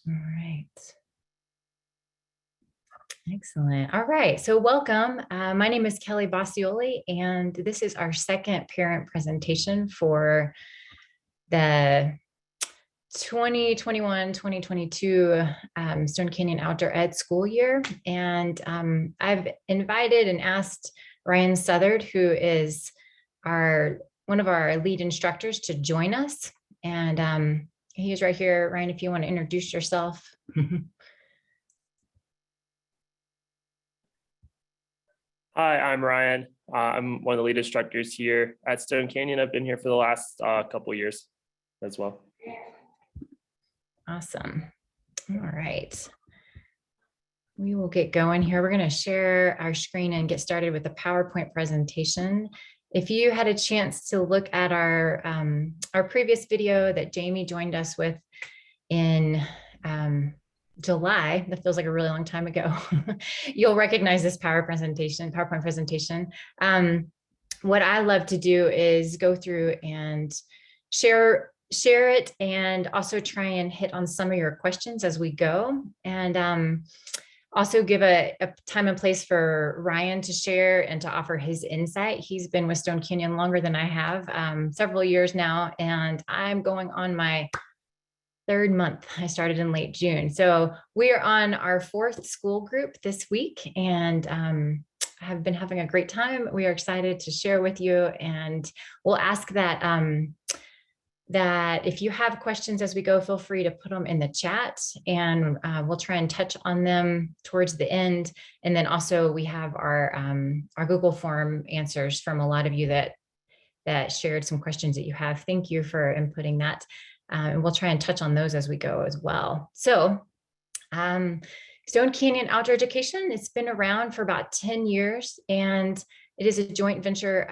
All right. Excellent. All right. So welcome. My name is Kelly Basioli, and this is our second parent presentation for the 2021-2022 Stone Canyon Outdoor Ed school year. And I've invited and asked Ryan Southard, who is one of our lead instructors, to join us. And he is right here. Ryan, if you want to introduce yourself. Hi, I'm Ryan. I'm one of the lead instructors here at Stone Canyon. I've been here for the last couple of years as well. Awesome. All right. We will get going here. We're going to share our screen and get started with the PowerPoint presentation. If you had a chance to look at our previous video that Jamie joined us with in July, that feels like a really long time ago, you'll recognize this PowerPoint presentation. What I love to do is go through and share it and also try and hit on some of your questions as we go. And also give a time and place for Ryan to share and to offer his insight. He's been with Stone Canyon longer than I have, several years now, and I'm going on my third month. I started in late June. So we are on our fourth school group this week, and have been having a great time. We are excited to share with you, and we'll ask that if you have questions as we go, feel free to put them in the chat, and we'll try and touch on them towards the end. And then also we have our Google form answers from a lot of you that shared some questions that you have. Thank you for inputting that. And we'll try and touch on those as we go as well. So Stone Canyon Outdoor Education, it's been around for about 10 years, and it is a joint venture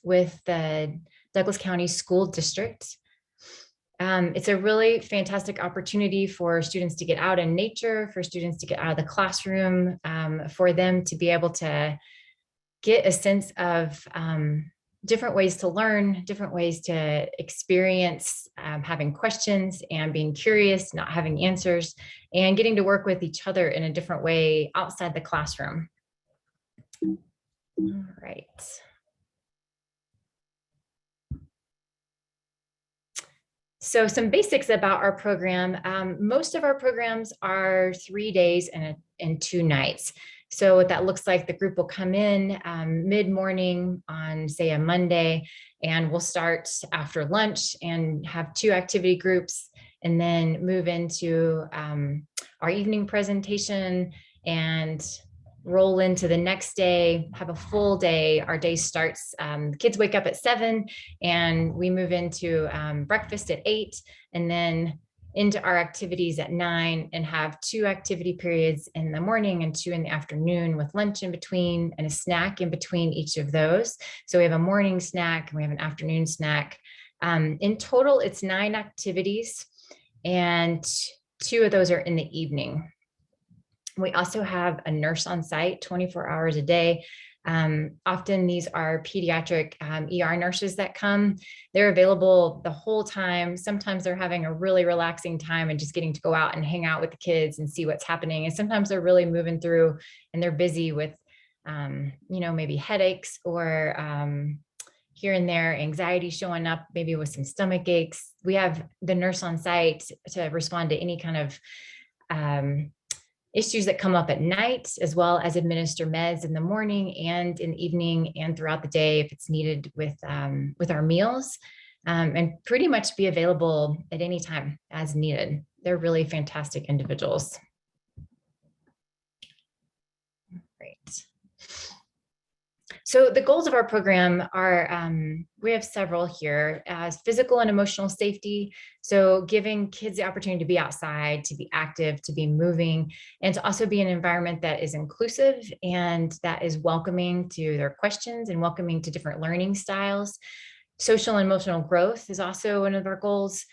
with the Douglas County School District. It's a really fantastic opportunity for students to get out in nature, for students to get out of the classroom, for them to be able to get a sense of different ways to learn, different ways to experience having questions and being curious, not having answers, and getting to work with each other in a different way outside the classroom. All right. So some basics about our program. Most of our programs are 3 days and 2 nights. So what that looks like, the group will come in mid-morning on, say, a Monday, and we'll start after lunch and have 2 activity groups, and then move into our evening presentation and roll into the next day, have a full day. Our day starts, the kids wake up at 7, and we move into breakfast at 8, and then into our activities at 9, and have 2 activity periods in the morning and 2 in the afternoon, with lunch in between and a snack in between each of those. So we have a morning snack and we have an afternoon snack. In total, it's 9 activities, and 2 of those are in the evening. We also have a nurse on site 24 hours a day. Often these are pediatric ER nurses that come. They're available the whole time. Sometimes they're having a really relaxing time and just getting to go out and hang out with the kids and see what's happening. And sometimes they're really moving through and they're busy with, maybe headaches or here and there, anxiety showing up, maybe with some stomach aches. We have the nurse on site to respond to any kind of issues that come up at night, as well as administer meds in the morning and in the evening and throughout the day if it's needed with our meals, and pretty much be available at any time as needed. They're really fantastic individuals. Great. So the goals of our program are, we have several here, as physical and emotional safety. So giving kids the opportunity to be outside, to be active, to be moving, and to also be an environment that is inclusive and that is welcoming to their questions and welcoming to different learning styles. Social and emotional growth is also one of our goals.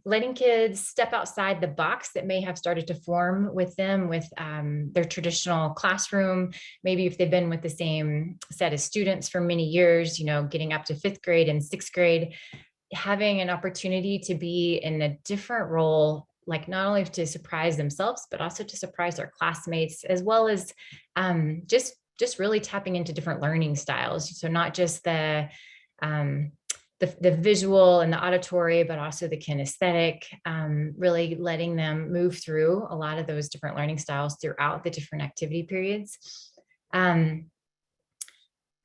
Letting kids step outside the box that may have started to form with them with their traditional classroom. Maybe if they've been with the same set of students for many years, getting up to 5th grade and 6th grade, having an opportunity to be in a different role like not only to surprise themselves, but also to surprise their classmates, as well as just really tapping into different learning styles. So not just um, the visual and the auditory, but also the kinesthetic, really letting them move through a lot of those different learning styles throughout the different activity periods.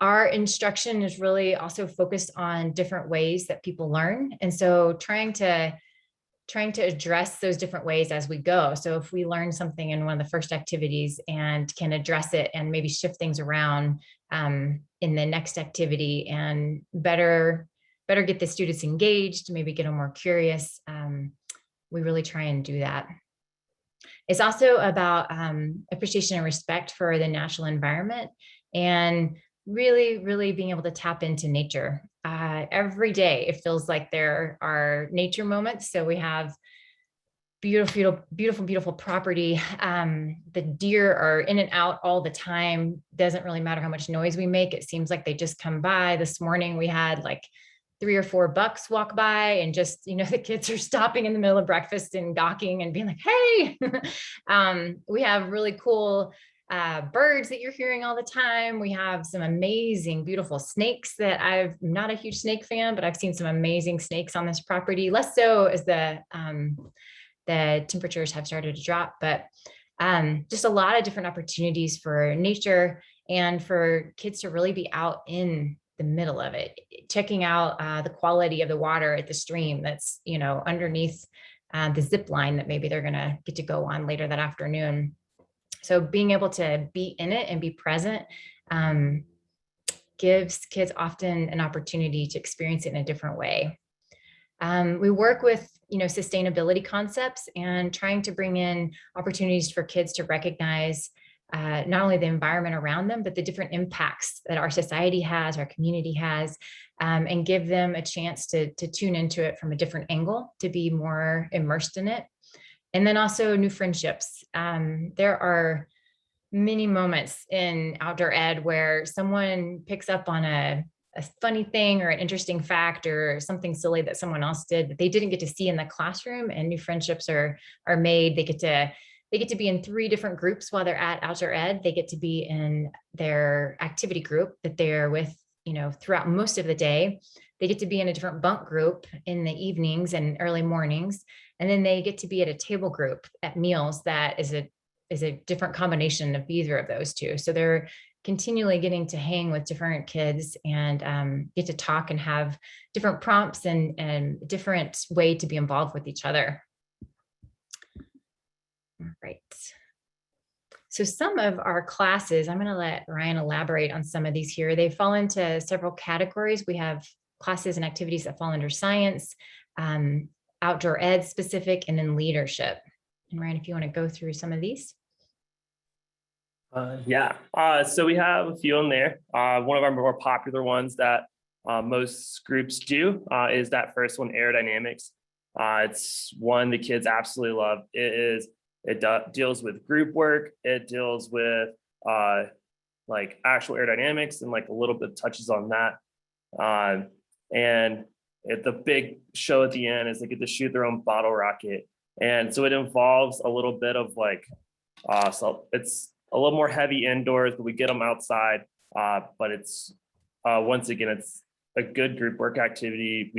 Our instruction is really also focused on different ways that people learn. And so trying to address those different ways as we go. So if we learn something in one of the first activities and can address it and maybe shift things around in the next activity and better get the students engaged, maybe get them more curious, we really try and do that. It's also about appreciation and respect for the natural environment, and really being able to tap into nature. Every day, it feels like there are nature moments. So we have beautiful property. The deer are in and out all the time. Doesn't really matter how much noise we make. It seems like they just come by. This morning we had like 3 or 4 bucks walk by, and just, the kids are stopping in the middle of breakfast and gawking and being like, hey. We have really cool birds that you're hearing all the time. We have some amazing, beautiful snakes that I'm not a huge snake fan, but I've seen some amazing snakes on this property, less so as the temperatures have started to drop, but just a lot of different opportunities for nature and for kids to really be out in the middle of it, checking out the quality of the water at the stream that's, underneath the zip line that maybe they're going to get to go on later that afternoon. So being able to be in it and be present gives kids often an opportunity to experience it in a different way. We work with, sustainability concepts and trying to bring in opportunities for kids to recognize not only the environment around them, but the different impacts that our society has, our community has, and give them a chance to tune into it from a different angle, to be more immersed in it. And then also new friendships. There are many moments in outdoor ed where someone picks up on a funny thing or an interesting fact or something silly that someone else did that they didn't get to see in the classroom, and new friendships are made. They get to be in 3 different groups while they're at outdoor ed. They get to be in their activity group that they're with, throughout most of the day. They get to be in a different bunk group in the evenings and early mornings. And then they get to be at a table group at meals that is a different combination of either of those two. So they're continually getting to hang with different kids and get to talk and have different prompts and different way to be involved with each other. All right. So some of our classes, I'm going to let Ryan elaborate on some of these here. They fall into several categories. We have classes and activities that fall under science, outdoor ed specific, and then leadership. And Ryan, if you want to go through some of these. So we have a few in there. One of our more popular ones that most groups do is that first one, aerodynamics. It's one the kids absolutely love. It deals with group work. It deals with like actual aerodynamics and like a little bit touches on that. And the big show at the end is they get to shoot their own bottle rocket. And so it involves a little bit of like, so it's a little more heavy indoors, but we get them outside. But it's once again, it's a good group work activity.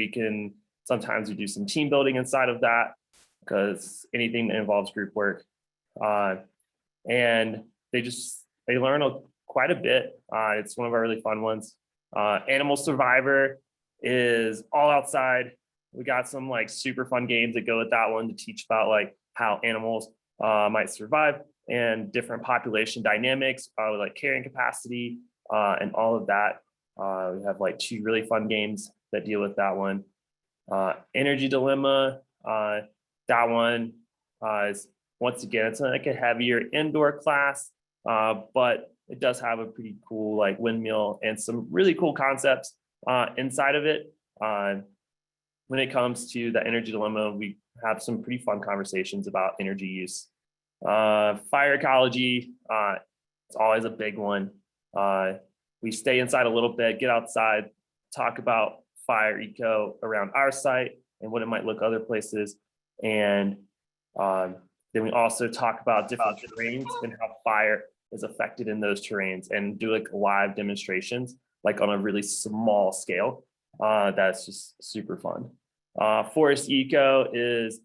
Sometimes we do some team building inside of that, because anything that involves group work, and they learn quite a bit. It's one of our really fun ones. Animal Survivor is all outside. We got some like super fun games that go with that one to teach about like how animals might survive and different population dynamics, like carrying capacity and all of that. We have like 2 really fun games that deal with that one. Energy Dilemma, that one is, once again, it's like a heavier indoor class, but it does have a pretty cool like windmill and some really cool concepts inside of it. When it comes to the energy dilemma, we have some pretty fun conversations about energy use. Fire ecology, it's always a big one. We stay inside a little bit, get outside, talk about fire eco around our site and what it might look other places. And Then we also talk about different terrains and how fire is affected in those terrains, and do like live demonstrations, like on a really small scale. That's just super fun. Forest Eco is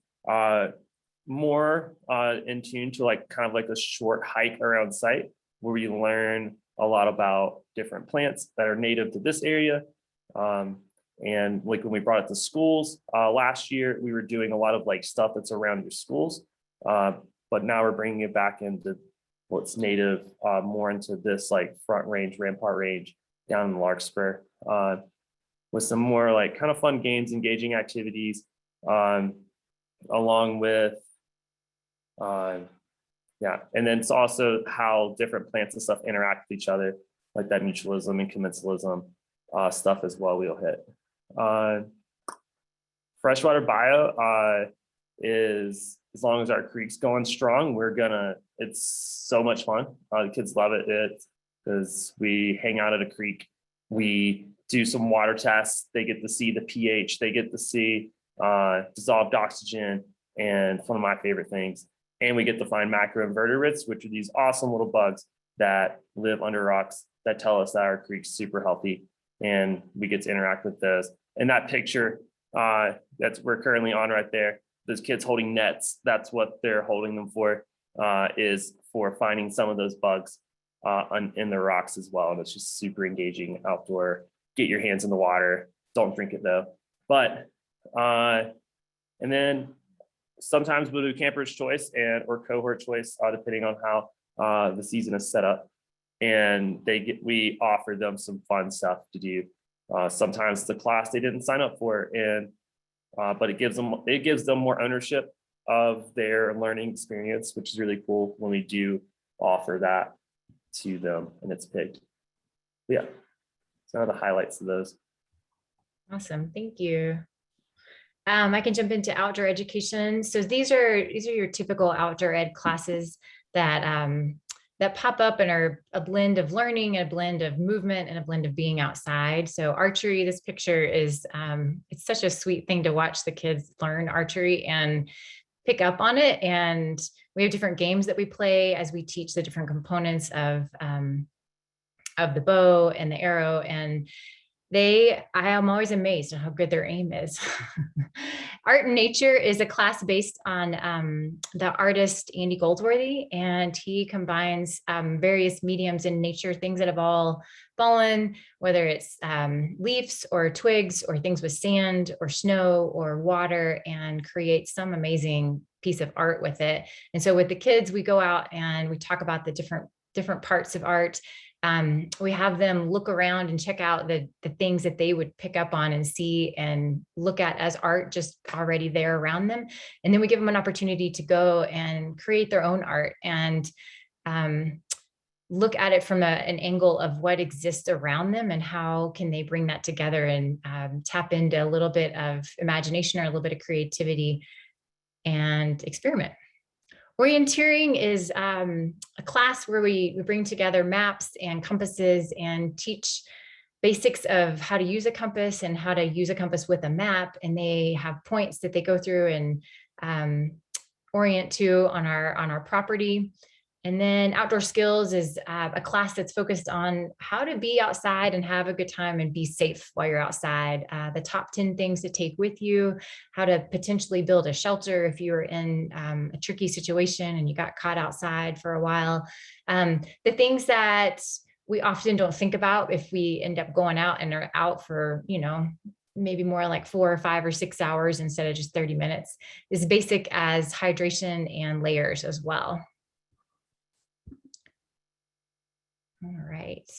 more in tune to like kind of like a short hike around site, where we learn a lot about different plants that are native to this area. And like when we brought it to schools last year, we were doing a lot of like stuff that's around your schools. But now we're bringing it back into what's native, more into this like Front Range, Rampart Range down in Larkspur, with some more like kind of fun games, engaging activities, along with, yeah. And then it's also how different plants and stuff interact with each other, like that mutualism and commensalism stuff as well we'll hit. Freshwater bio is, as long as our creek's going strong, it's so much fun. The kids love it because we hang out at a creek. We do some water tests. They get to see the pH. They get to see dissolved oxygen, and one of my favorite things. And we get to find macroinvertebrates, which are these awesome little bugs that live under rocks that tell us that our creek's super healthy, and we get to interact with those. And that picture that's we're currently on right there, those kids holding nets, that's what they're holding them for, is for finding some of those bugs in the rocks as well. And it's just super engaging outdoor. Get your hands in the water. Don't drink it though. But and then sometimes we'll do camper's choice or cohort choice, depending on how the season is set up. And we offer them some fun stuff to do. Sometimes the class they didn't sign up for, but it gives them more ownership of their learning experience, which is really cool when we do offer that to them and it's picked. Yeah, some of the highlights of those. Awesome, thank you. I can jump into outdoor education. So these are your typical outdoor ed classes that pop up and are a blend of learning, a blend of movement, and a blend of being outside. So archery, this picture is, it's such a sweet thing to watch the kids learn archery and pick up on it. And we have different games that we play as we teach the different components of the bow and the arrow. And I am always amazed at how good their aim is. Art and Nature is a class based on the artist Andy Goldsworthy, and he combines various mediums in nature, things that have all fallen, whether it's leaves or twigs or things with sand or snow or water, and creates some amazing piece of art with it. And so with the kids, we go out and we talk about the different parts of art. We have them look around and check out the things that they would pick up on and see and look at as art just already there around them. And then we give them an opportunity to go and create their own art and look at it from an angle of what exists around them and how can they bring that together and tap into a little bit of imagination or a little bit of creativity and experiment. Orienteering is a class where we bring together maps and compasses and teach basics of how to use a compass and how to use a compass with a map. And they have points that they go through and orient to on our property. And then outdoor skills is a class that's focused on how to be outside and have a good time and be safe while you're outside. The top 10 things to take with you, how to potentially build a shelter if you're in a tricky situation and you got caught outside for a while. The things that we often don't think about if we end up going out and are out for, maybe more like 4 or 5 or 6 hours instead of just 30 minutes, is basic as hydration and layers as well. All right.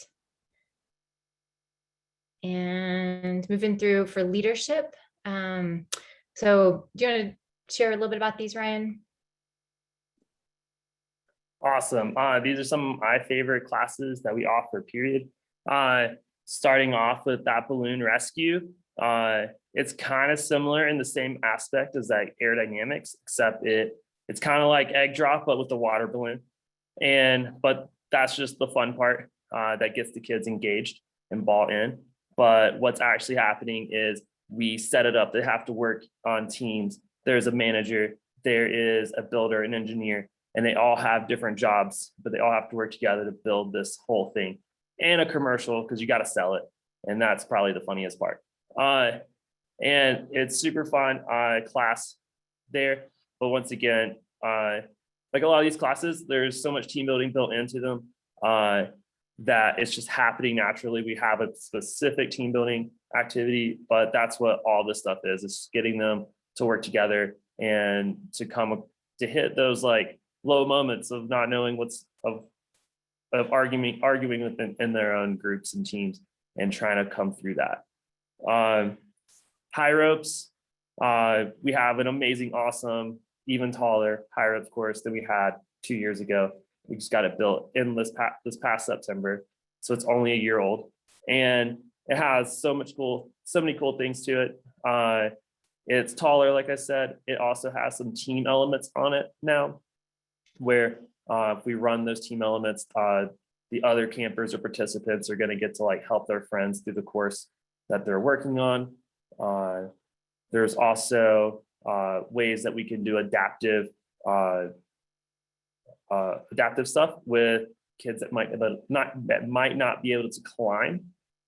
And moving through for leadership. So do you want to share a little bit about these, Ryan? Awesome. These are some of my favorite classes that we offer, period. Starting off with that balloon rescue. It's kind of similar in the same aspect as like aerodynamics, except it's kind of like egg drop, but with the water balloon. But that's just the fun part that gets the kids engaged and bought in. But what's actually happening is we set it up. They have to work on teams. There's a manager. there is a builder, an engineer, and they all have different jobs, but they all have to work together to build this whole thing, and a commercial because you got to sell it. And that's probably the funniest part. And it's super fun class there. But once again, like a lot of these classes, there's so much team building built into them that it's just happening naturally. We have a specific team building activity, but that's what all this stuff is. It's getting them to work together and to hit those like low moments of not knowing of arguing within their own groups and teams and trying to come through that. High ropes, we have an amazing, awesome, even taller high ropes course than we had 2 years ago. We just got it built in this past September, so it's only a year old, and it has so many cool things to it. It's taller, like I said. It also has some team elements on it now, where if we run those team elements, the other campers or participants are going to get to like help their friends through the course that they're working on. There's also ways that we can do adaptive stuff with kids that might not be able to climb.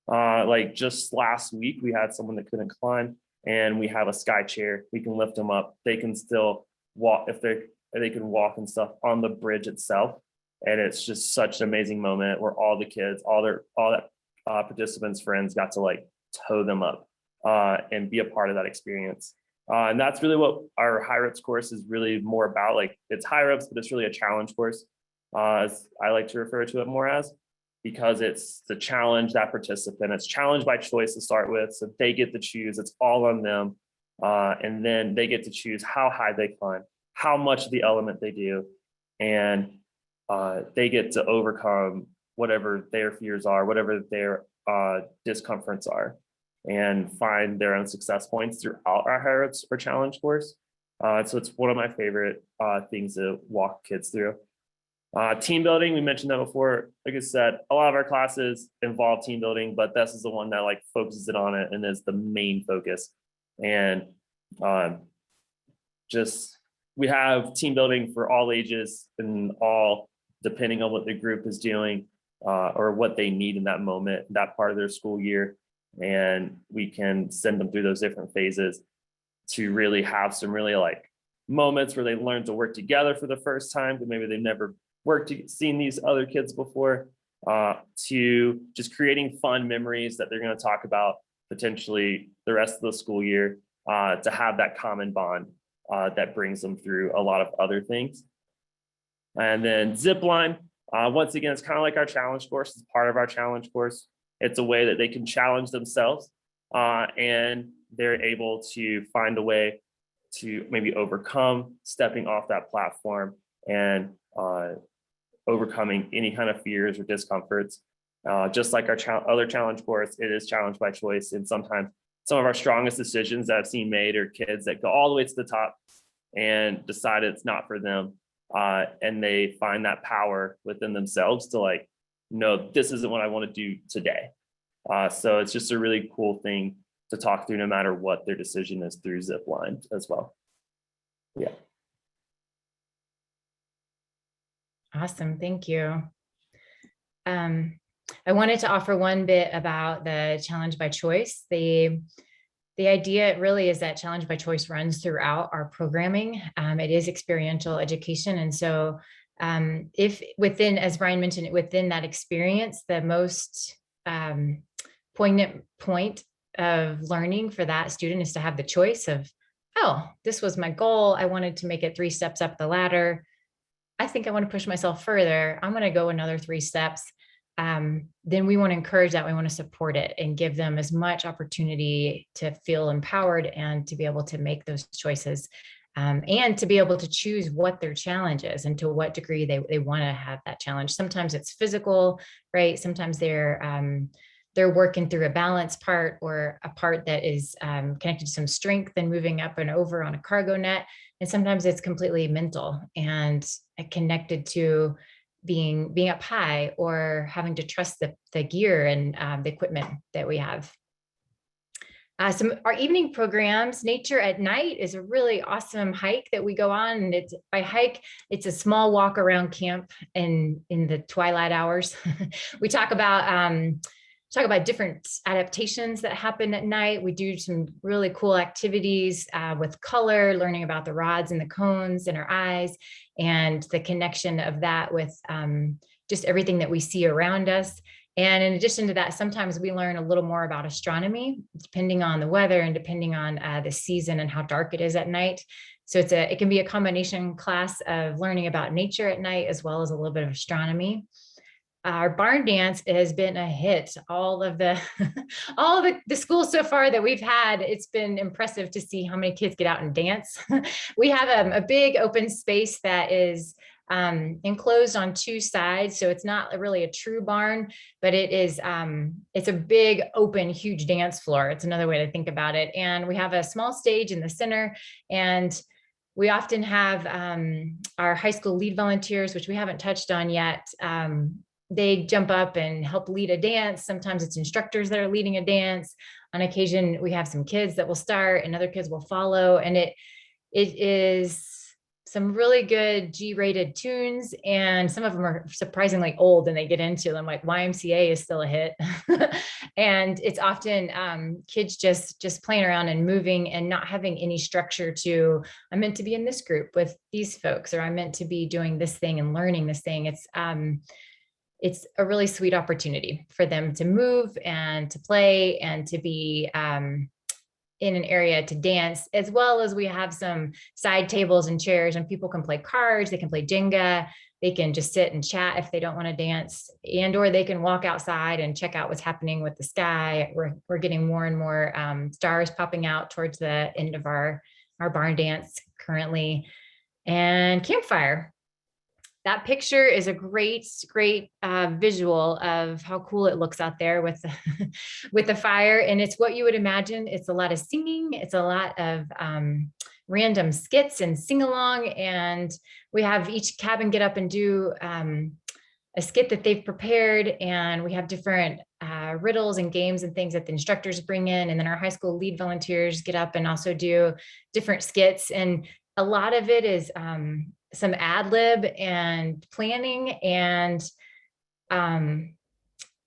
Like just last week, we had someone that couldn't climb, and we have a sky chair. We can lift them up. They can still walk if they can walk and stuff on the bridge itself. And it's just such an amazing moment where all the kids, all that participants' friends got to like tow them up and be a part of that experience. And that's really what our high ropes course is really more about. Like it's high ropes, but it's really a challenge course, as I like to refer to it more as, because it's to challenge that participant. It's challenge by choice to start with. So they get to choose, it's all on them. And then they get to choose how high they climb, how much of the element they do. And they get to overcome whatever their fears are, whatever their discomforts are, and find their own success points throughout our high ropes or challenge course. So it's one of my favorite things to walk kids through. Team building, we mentioned that before. Like I said, a lot of our classes involve team building, but this is the one that like focuses it on it and is the main focus. And we have team building for all ages and all, depending on what the group is doing or what they need in that moment, that part of their school year. And we can send them through those different phases to really have some really like moments where they learn to work together for the first time, but maybe they've never seen these other kids before, to just creating fun memories that they're going to talk about potentially the rest of the school year, to have that common bond that brings them through a lot of other things. And then zip line, once again, it's kind of like our challenge course. It's part of our challenge course. It's a way that they can challenge themselves, and they're able to find a way to maybe overcome stepping off that platform and overcoming any kind of fears or discomforts. Just like our other challenge course, it is challenge by choice. And sometimes some of our strongest decisions that I've seen made are kids that go all the way to the top and decide it's not for them. And they find that power within themselves to like, no, this isn't what I want to do today. So it's just a really cool thing to talk through no matter what their decision is through Zipline as well. Yeah. Awesome, thank you. I wanted to offer one bit about the challenge by choice. The idea really is that challenge by choice runs throughout our programming. It is experiential education. And so if within, as Brian mentioned, within that experience, the most poignant point of learning for that student is to have the choice of, oh, this was my goal. I wanted to make it 3 steps up the ladder. I think I want to push myself further. I'm going to go another 3 steps. Then we want to encourage that. We want to support it and give them as much opportunity to feel empowered and to be able to make those choices, and to be able to choose what their challenge is and to what degree they want to have that challenge. Sometimes it's physical, right? Sometimes they're working through a balance part or a part that is connected to some strength and moving up and over on a cargo net. And sometimes it's completely mental and connected to being up high or having to trust the gear and the equipment that we have. Some our evening programs, Nature at Night is a really awesome hike that we go on. And it's by hike, it's a small walk around camp in the twilight hours. We talk about different adaptations that happen at night. We do some really cool activities with color, learning about the rods and the cones in our eyes, and the connection of that with just everything that we see around us. And in addition to that, sometimes we learn a little more about astronomy, depending on the weather and depending on the season and how dark it is at night. So it can be a combination class of learning about nature at night, as well as a little bit of astronomy. Our barn dance has been a hit. All of the all of the schools so far that we've had, it's been impressive to see how many kids get out and dance. We have a big open space that is enclosed on two sides. So it's not really a true barn, but it's a big, open, huge dance floor. It's another way to think about it. And we have a small stage in the center, and we often have our high school lead volunteers, which we haven't touched on yet. They jump up and help lead a dance. Sometimes it's instructors that are leading a dance. On occasion, we have some kids that will start and other kids will follow. And it is some really good G-rated tunes, and some of them are surprisingly old and they get into them, like YMCA is still a hit. And it's often kids just playing around and moving and not having any structure to, I'm meant to be in this group with these folks, or I'm meant to be doing this thing and learning this thing. It's a really sweet opportunity for them to move and to play and to be in an area to dance, as well as we have some side tables and chairs, and people can play cards, they can play Jenga, they can just sit and chat if they don't want to dance, and or they can walk outside and check out what's happening with the sky. We're getting more and more stars popping out towards the end of our barn dance currently. And campfire. That picture is a great visual of how cool it looks out there with with the fire. And it's what you would imagine. It's a lot of singing. It's a lot of random skits and sing along. And we have each cabin get up and do a skit that they've prepared. And we have different riddles and games and things that the instructors bring in. And then our high school lead volunteers get up and also do different skits. And a lot of it is some ad lib and planning and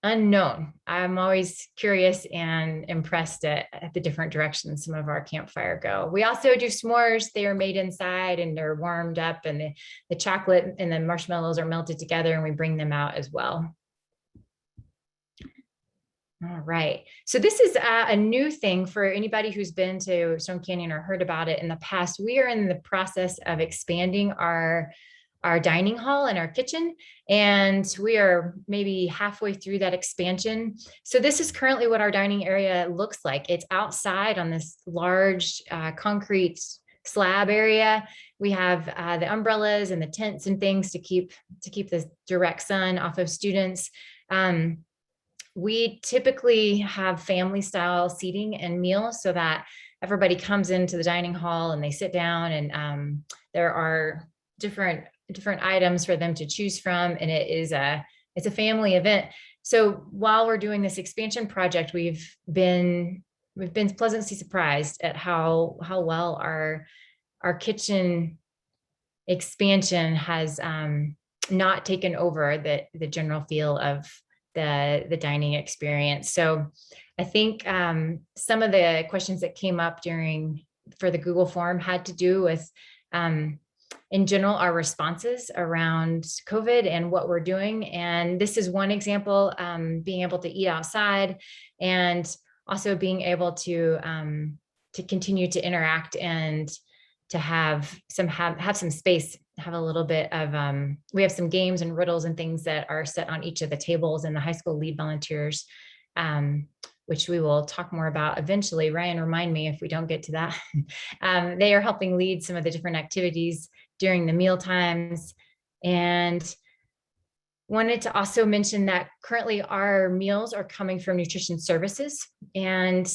unknown. I'm always curious and impressed at the different directions some of our campfire go. We also do s'mores. They are made inside and they're warmed up, and the chocolate and the marshmallows are melted together, and we bring them out as well. All right. So this is a new thing for anybody who's been to Stone Canyon or heard about it in the past. We are in the process of expanding our dining hall and our kitchen, and we are maybe halfway through that expansion. So this is currently what our dining area looks like. It's outside on this large concrete slab area. We have the umbrellas and the tents and things to keep the direct sun off of students. We typically have family style seating and meals so that everybody comes into the dining hall and they sit down, and there are different items for them to choose from. And it's a family event. So while we're doing this expansion project, we've been pleasantly surprised at how well our kitchen expansion has not taken over the general feel of the dining experience. So I think some of the questions that came up for the Google form had to do with, in general, our responses around COVID and what we're doing. And this is one example, being able to eat outside, and also being able to continue to interact and to have some space, have a little bit of, we have some games and riddles and things that are set on each of the tables, and the high school lead volunteers, which we will talk more about eventually. Ryan, remind me if we don't get to that. They are helping lead some of the different activities during the meal times. And wanted to also mention that currently our meals are coming from nutrition services, and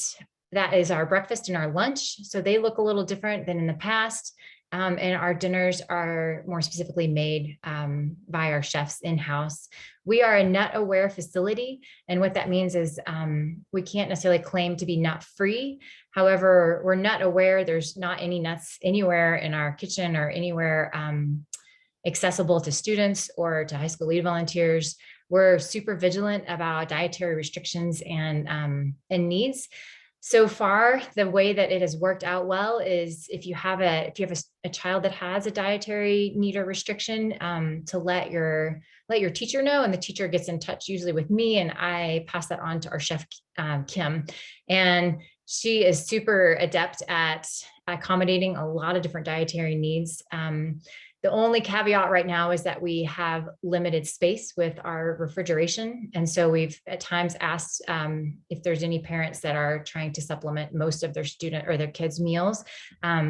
that is our breakfast and our lunch. So they look a little different than in the past. And our dinners are more specifically made by our chefs in-house. We are a nut-aware facility, and what that means is we can't necessarily claim to be nut-free. However, we're nut-aware. There's not any nuts anywhere in our kitchen or anywhere accessible to students or to high school lead volunteers. We're super vigilant about dietary restrictions and needs. So far, the way that it has worked out well is if you have a child that has a dietary need or restriction, to let your teacher know, and the teacher gets in touch usually with me, and I pass that on to our chef Kim, and she is super adept at accommodating a lot of different dietary needs. The only caveat right now is that we have limited space with our refrigeration. And so we've at times asked if there's any parents that are trying to supplement most of their student or their kids' meals.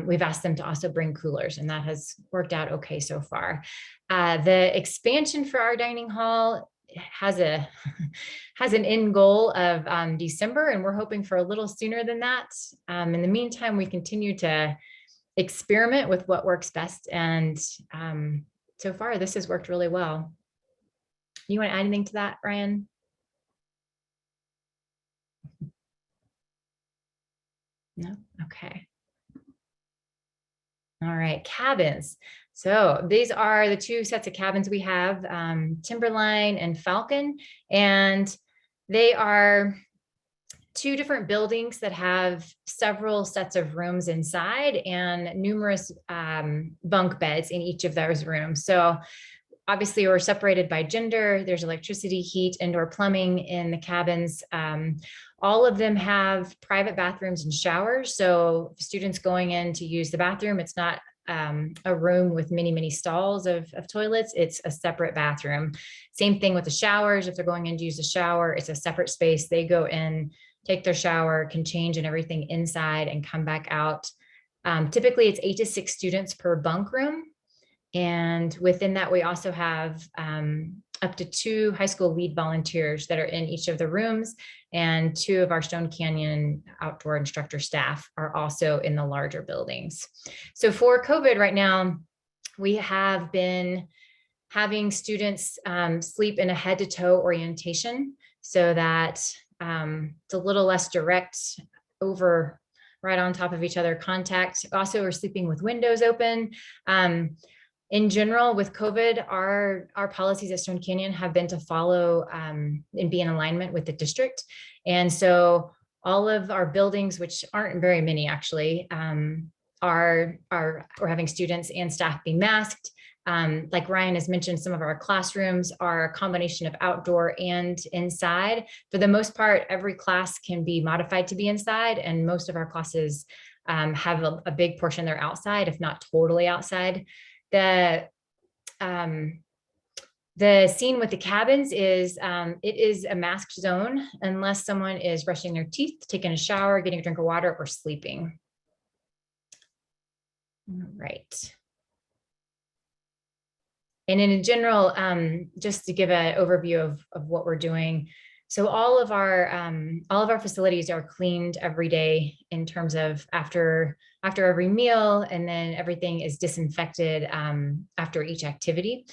We've asked them to also bring coolers, and that has worked out okay so far. The expansion for our dining hall has an end goal of December, and we're hoping for a little sooner than that. In the meantime, we continue to experiment with what works best. And so far, this has worked really well. You want to add anything to that, Ryan? No? Okay. All right, cabins. So these are the two sets of cabins we have, Timberline and Falcon, and they are two different buildings that have several sets of rooms inside and numerous bunk beds in each of those rooms. So obviously we're separated by gender. There's electricity, heat, indoor plumbing in the cabins. All of them have private bathrooms and showers. So students going in to use the bathroom, it's not a room with many, many stalls of toilets. It's a separate bathroom. Same thing with the showers. If they're going in to use a shower, it's a separate space. They go in, take their shower, can change and everything inside and come back out. Typically it's 8 to 6 students per bunk room. And within that, we also have up to 2 high school lead volunteers that are in each of the rooms, and 2 of our Stone Canyon outdoor instructor staff are also in the larger buildings. So for COVID right now, we have been having students sleep in a head to toe orientation so that it's a little less direct over right on top of each other contact. Also, we're sleeping with windows open. In general, with COVID, our policies at Stone Canyon have been to follow and be in alignment with the district. And so all of our buildings, which aren't very many actually, we're having students and staff be masked. Like Ryan has mentioned, some of our classrooms are a combination of outdoor and inside. For the most part, every class can be modified to be inside, and most of our classes have a big portion they're outside, if not totally outside. The scene with the cabins is it is a masked zone unless someone is brushing their teeth, taking a shower, getting a drink of water, or sleeping. All right. And in general, just to give an overview of what we're doing. So all of our facilities are cleaned every day in terms of after every meal, and then everything is disinfected after each activity.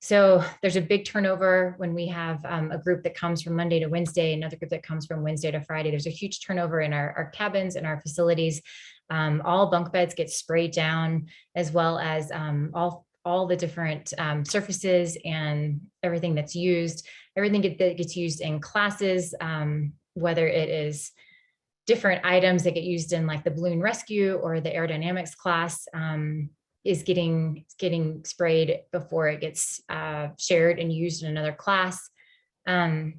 So there's a big turnover when we have a group that comes from Monday to Wednesday, another group that comes from Wednesday to Friday. There's a huge turnover in our cabins and our facilities. All bunk beds get sprayed down, as well as all the different surfaces and everything that's used, everything that gets used in classes, whether it is different items that get used in like the balloon rescue or the aerodynamics class, is getting sprayed before it gets shared and used in another class. Let's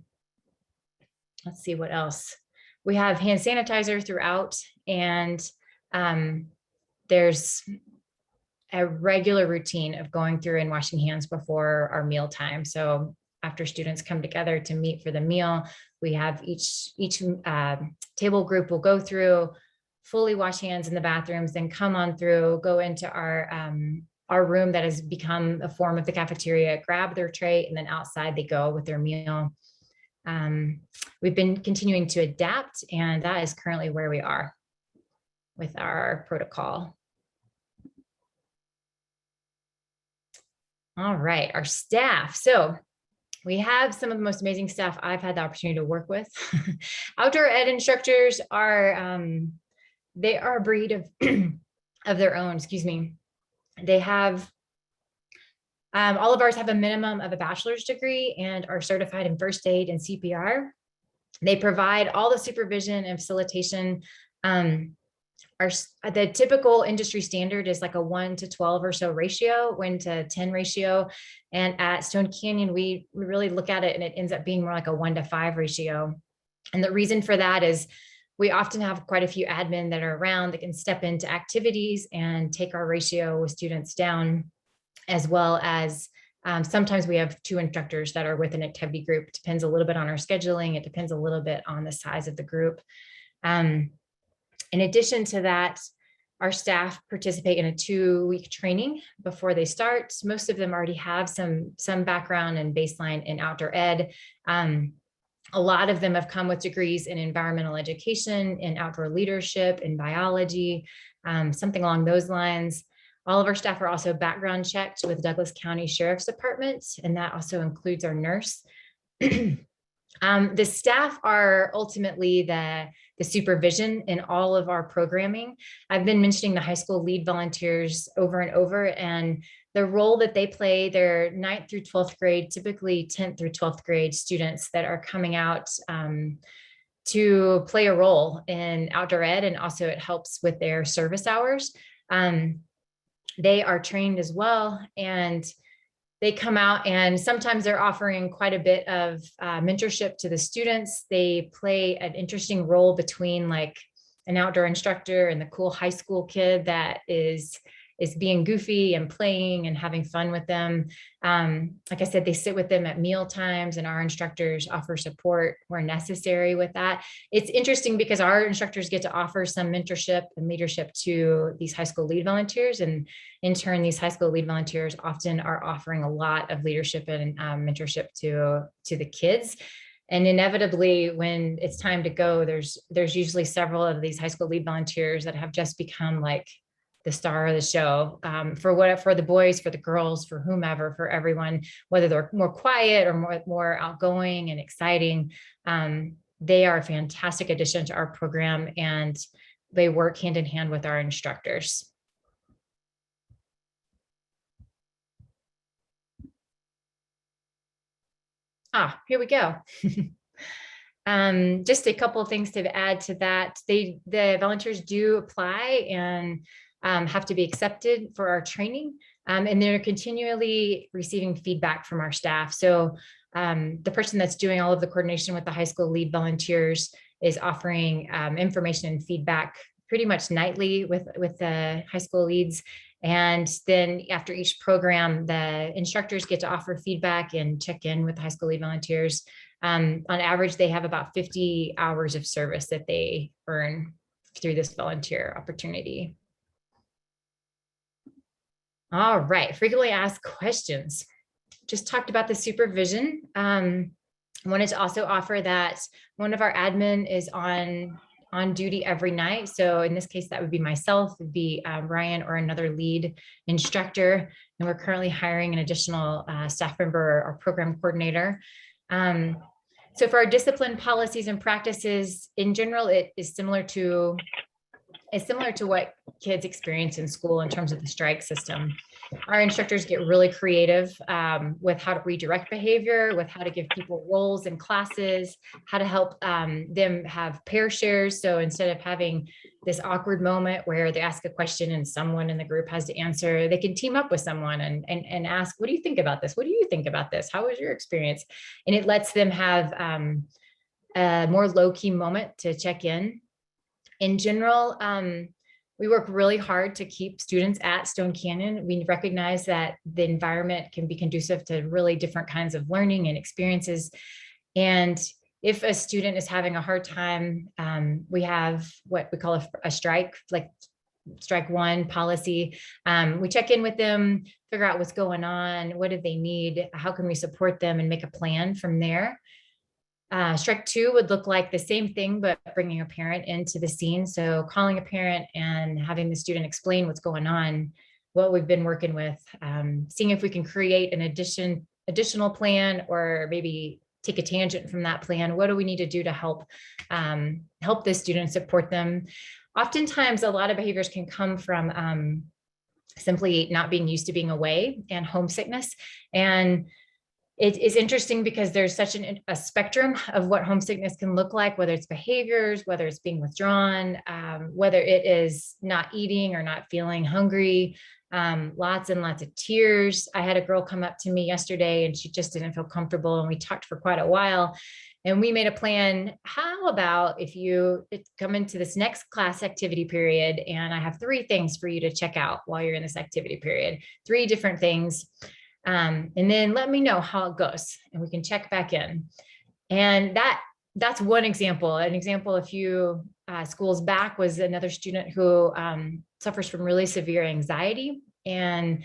see what else. We have hand sanitizer throughout, and there's a regular routine of going through and washing hands before our meal time. So after students come together to meet for the meal, we have each table group will go through, fully wash hands in the bathrooms, then come on through, go into our room that has become a form of the cafeteria, grab their tray, and then outside they go with their meal. We've been continuing to adapt, and that is currently where we are with our protocol. All right, our staff. So we have some of the most amazing staff I've had the opportunity to work with. Outdoor ed instructors are, they are a breed of, of their own, excuse me. They have, all of ours have a minimum of a bachelor's degree and are certified in first aid and CPR. They provide all the supervision and facilitation. Our the typical industry standard is like a 1 to 12 or so ratio, 1 to 10 ratio. And at Stone Canyon, we really look at it and it ends up being more like a 1 to 5 ratio. And the reason for that is we often have quite a few admin that are around that can step into activities and take our ratio with students down, as well as sometimes we have 2 instructors that are with an activity group. It depends a little bit on our scheduling. It depends a little bit on the size of the group. In addition to that, our staff participate in a 2-week training before they start. Most of them already have some background and baseline in outdoor ed. A lot of them have come with degrees in environmental education, in outdoor leadership, in biology, something along those lines. All of our staff are also background checked with Douglas County Sheriff's Department, and that also includes our nurse. The staff are ultimately the supervision in all of our programming. I've been mentioning the high school lead volunteers over and over, and the role that they play, they're 9th through 12th grade, typically 10th through 12th grade students that are coming out to play a role in outdoor ed, and also it helps with their service hours. They are trained as well, and they come out and sometimes they're offering quite a bit of mentorship to the students. They play an interesting role between like an outdoor instructor and the cool high school kid that is being goofy and playing and having fun with them. Like I said, they sit with them at meal times, and our instructors offer support where necessary with that. It's interesting because our instructors get to offer some mentorship and leadership to these high school lead volunteers. And in turn, these high school lead volunteers often are offering a lot of leadership and mentorship to the kids. And inevitably, when it's time to go, there's usually several of these high school lead volunteers that have just become like the star of the show, for the boys, for the girls, for whomever, for everyone, whether they're more quiet or more outgoing and exciting. They are a fantastic addition to our program, and they work hand in hand with our instructors. Here we go. Just a couple of things to add to that. The volunteers do apply and have to be accepted for our training, and they're continually receiving feedback from our staff. So the person that's doing all of the coordination with the high school lead volunteers is offering information and feedback pretty much nightly with the high school leads. And then after each program, the instructors get to offer feedback and check in with the high school lead volunteers. On average, they have about 50 hours of service that they earn through this volunteer opportunity. All right, frequently asked questions. Just talked about the supervision. Wanted to also offer that one of our admin is on duty every night. So in this case, that would be myself, it'd be Ryan or another lead instructor. And we're currently hiring an additional staff member, our program coordinator. So for our discipline policies and practices in general, it is similar to what kids experience in school in terms of the strike system. Our instructors get really creative with how to redirect behavior, with how to give people roles in classes, how to help them have pair shares. So instead of having this awkward moment where they ask a question and someone in the group has to answer, they can team up with someone and ask, what do you think about this? What do you think about this? How was your experience? And it lets them have a more low-key moment to check in. In general, we work really hard to keep students at Stone Canyon. We recognize that the environment can be conducive to really different kinds of learning and experiences. And if a student is having a hard time, we have what we call a strike, like strike one policy. We check in with them, figure out what's going on, what do they need, how can we support them, and make a plan from there. Strike two would look like the same thing, but bringing a parent into the scene. So calling a parent and having the student explain what's going on. what we've been working with, seeing if we can create an additional plan, or maybe take a tangent from that plan. What do we need to do to help the students, support them? Oftentimes, a lot of behaviors can come from simply not being used to being away and homesickness. And it is interesting because there's such a spectrum of what homesickness can look like, whether it's behaviors, whether it's being withdrawn, whether it is not eating or not feeling hungry, lots and lots of tears. I had a girl come up to me yesterday and she just didn't feel comfortable, and we talked for quite a while. And we made a plan. How about if you come into this next class activity period, and I have 3 things for you to check out while you're in this activity period, 3 different things. And then let me know how it goes, and we can check back in. And that's one example. An example a few schools back was another student who suffers from really severe anxiety and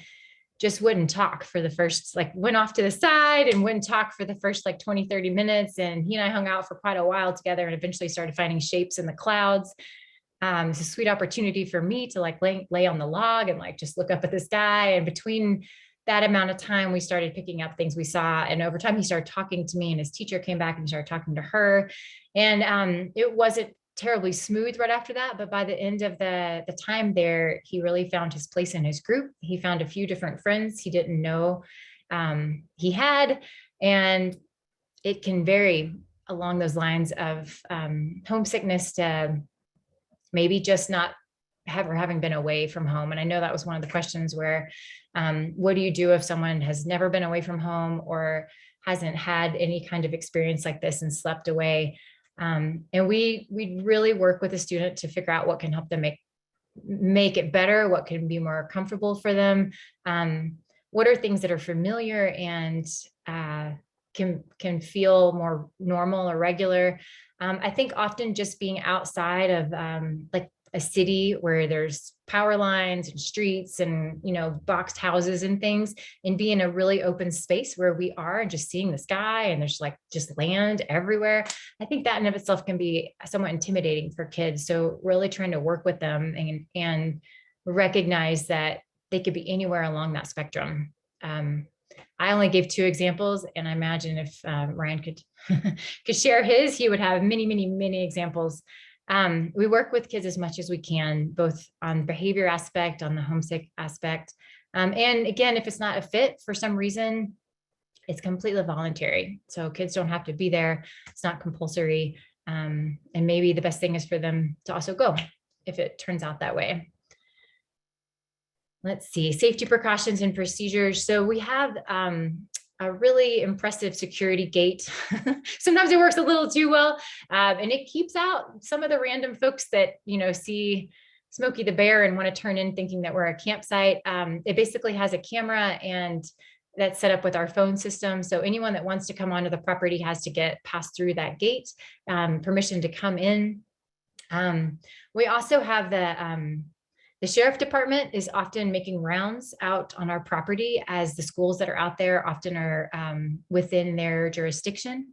just wouldn't talk for the first, like, went off to the side and wouldn't talk for the first like 20, 30 minutes. And he and I hung out for quite a while together, and eventually started finding shapes in the clouds. It's a sweet opportunity for me to like lay on the log and like just look up at the sky. And between that amount of time, we started picking up things we saw. And over time, he started talking to me, and his teacher came back and started talking to her. And it wasn't terribly smooth right after that, but by the end of the time there, he really found his place in his group. He found a few different friends he didn't know he had. And it can vary along those lines of homesickness to maybe just not having been away from home. And I know that was one of the questions where, what do you do if someone has never been away from home or hasn't had any kind of experience like this and slept away? And we really work with a student to figure out what can help them make it better, what can be more comfortable for them, what are things that are familiar and can feel more normal or regular. I think often just being outside of like a city where there's power lines and streets and, boxed houses and things, and be in a really open space where we are and just seeing the sky and there's like just land everywhere. I think that in of itself can be somewhat intimidating for kids. So really trying to work with them and recognize that they could be anywhere along that spectrum. I only gave 2 examples, and I imagine if Ryan could share his, he would have many, many, many examples. We work with kids as much as we can, both on behavior aspect, on the homesick aspect. And again, if it's not a fit for some reason, it's completely voluntary. So kids don't have to be there. It's not compulsory. And maybe the best thing is for them to also go if it turns out that way. Let's see, safety precautions and procedures. So we have a really impressive security gate. Sometimes it works a little too well, and it keeps out some of the random folks that, see Smokey the Bear and want to turn in thinking that we're a campsite. It basically has a camera, and that's set up with our phone system. So anyone that wants to come onto the property has to get passed through that gate, permission to come in. We also have the sheriff department is often making rounds out on our property, as the schools that are out there often are within their jurisdiction.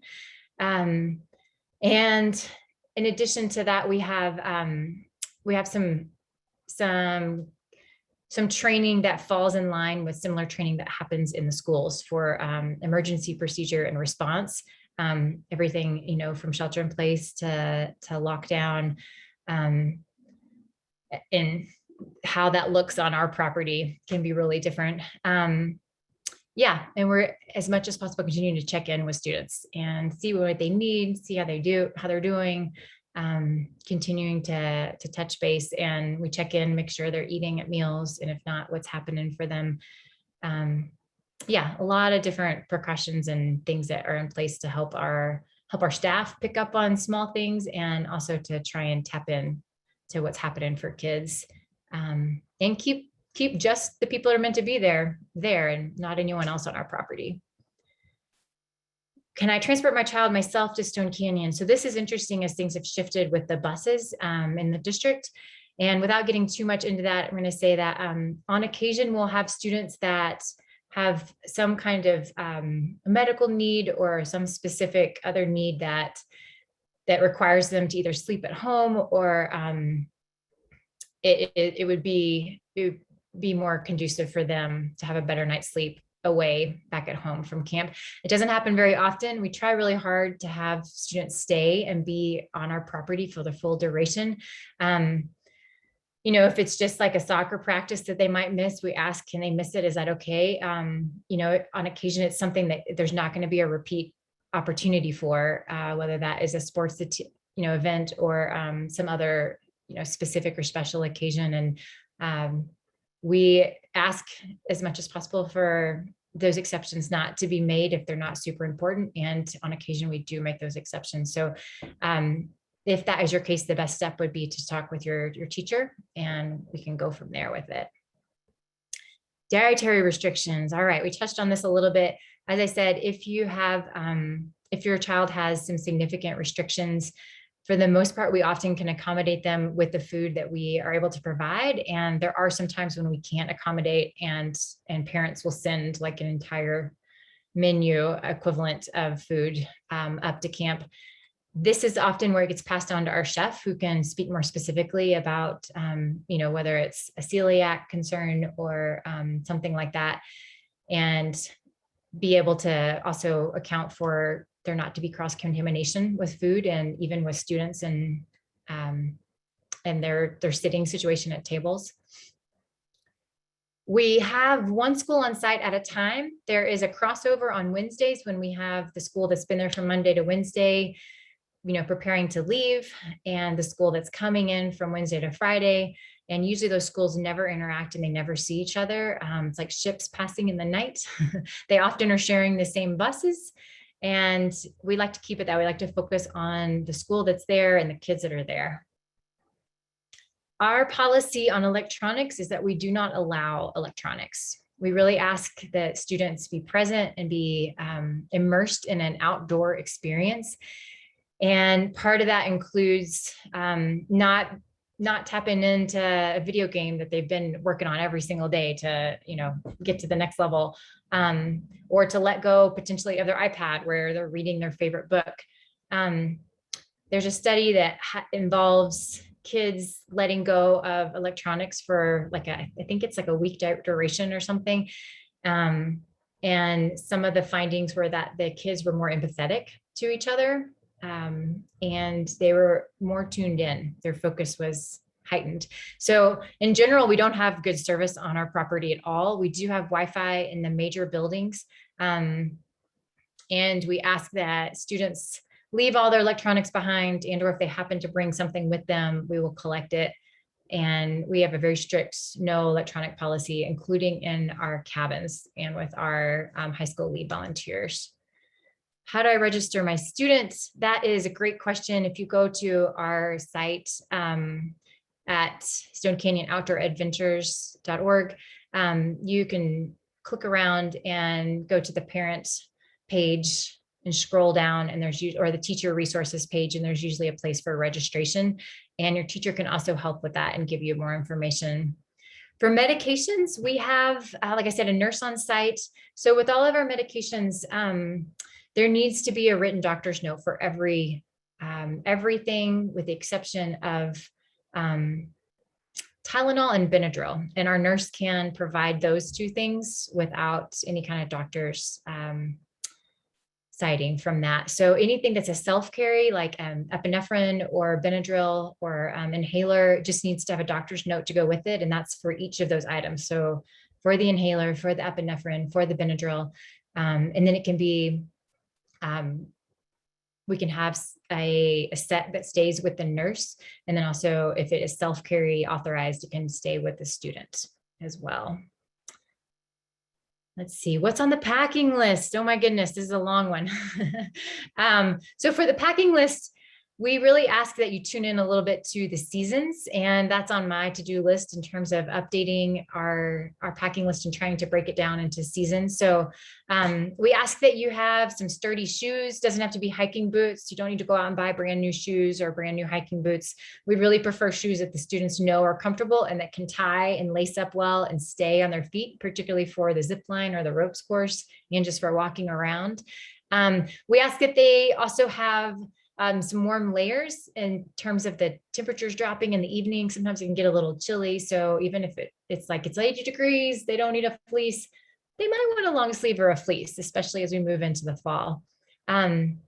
And in addition to that, we have some training that falls in line with similar training that happens in the schools for emergency procedure and response. Everything, from shelter in place to lockdown, and how that looks on our property can be really different. Yeah, and we're, as much as possible, continuing to check in with students and see what they need, see how they're doing, continuing to touch base, and we check in, make sure they're eating at meals, and if not, what's happening for them. Yeah, a lot of different precautions and things that are in place to help our staff pick up on small things, and also to try and tap in to what's happening for kids, and keep just the people that are meant to be there, and not anyone else on our property. Can I transport my child myself to Stone Canyon? So this is interesting, as things have shifted with the buses in the district. And without getting too much into that, I'm going to say that on occasion, we'll have students that have some kind of medical need or some specific other need that requires them to either sleep at home, or it would be more conducive for them to have a better night's sleep away back at home from camp. It doesn't happen very often. We try really hard to have students stay and be on our property for the full duration. If it's just like a soccer practice that they might miss, we ask, can they miss it? Is that okay? On occasion, it's something that there's not going to be a repeat opportunity for, whether that is a sports, event or some other, specific or special occasion. And we ask as much as possible for those exceptions not to be made if they're not super important. And on occasion, we do make those exceptions. So if that is your case, the best step would be to talk with your teacher, and we can go from there with it. Dietary restrictions. All right, we touched on this a little bit. As I said, if your child has some significant restrictions, for the most part, we often can accommodate them with the food that we are able to provide. And there are some times when we can't accommodate, and parents will send like an entire menu equivalent of food up to camp. This is often where it gets passed on to our chef, who can speak more specifically about, whether it's a celiac concern or something like that, and be able to also account for there not to be cross-contamination with food and even with students and their sitting situation at tables. We have one school on site at a time. There is a crossover on Wednesdays when we have the school that's been there from Monday to Wednesday, preparing to leave, and the school that's coming in from Wednesday to Friday. And usually those schools never interact and they never see each other. It's like ships passing in the night. They often are sharing the same buses. And we like to keep it that way. We like to focus on the school that's there and the kids that are there. Our policy on electronics is that we do not allow electronics. We really ask that students be present and be immersed in an outdoor experience. And part of that includes not tapping into a video game that they've been working on every single day to, get to the next level, or to let go potentially of their iPad where they're reading their favorite book. There's a study that involves kids letting go of electronics for I think it's like a week duration or something. And some of the findings were that the kids were more empathetic to each other. And they were more tuned in. Their focus was heightened. So in general, we don't have good service on our property at all. We do have Wi-Fi in the major buildings. And we ask that students leave all their electronics behind, and or if they happen to bring something with them, we will collect it. And we have a very strict no electronic policy, including in our cabins and with our high school lead volunteers. How do I register my students? That is a great question. If you go to our site at StoneCanyonOutdoorAdventures.org, you can click around and go to the parent page and scroll down, and or the teacher resources page, and there's usually a place for registration. And your teacher can also help with that and give you more information. For medications, we have, like I said, a nurse on site. So with all of our medications, there needs to be a written doctor's note for everything, with the exception of Tylenol and Benadryl. And our nurse can provide those two things without any kind of doctor's citing from that. So anything that's a self-carry, like epinephrine or Benadryl or inhaler, just needs to have a doctor's note to go with it. And that's for each of those items. So for the inhaler, for the epinephrine, for the Benadryl, and then it can be, we can have a set that stays with the nurse. And then also if it is self-carry authorized, it can stay with the student as well. Let's see, what's on the packing list? Oh my goodness, this is a long one. So for the packing list, we really ask that you tune in a little bit to the seasons, and that's on my to-do list in terms of updating our packing list and trying to break it down into seasons. So we ask that you have some sturdy shoes. Doesn't have to be hiking boots. You don't need to go out and buy brand new shoes or brand new hiking boots. We really prefer shoes that the students know are comfortable and that can tie and lace up well and stay on their feet, particularly for the zip line or the ropes course and just for walking around. We ask that they also have some warm layers in terms of the temperatures dropping in the evening. Sometimes it can get a little chilly. So even if it's like it's 80 degrees, they don't need a fleece. They might want a long sleeve or a fleece, especially as we move into the fall. And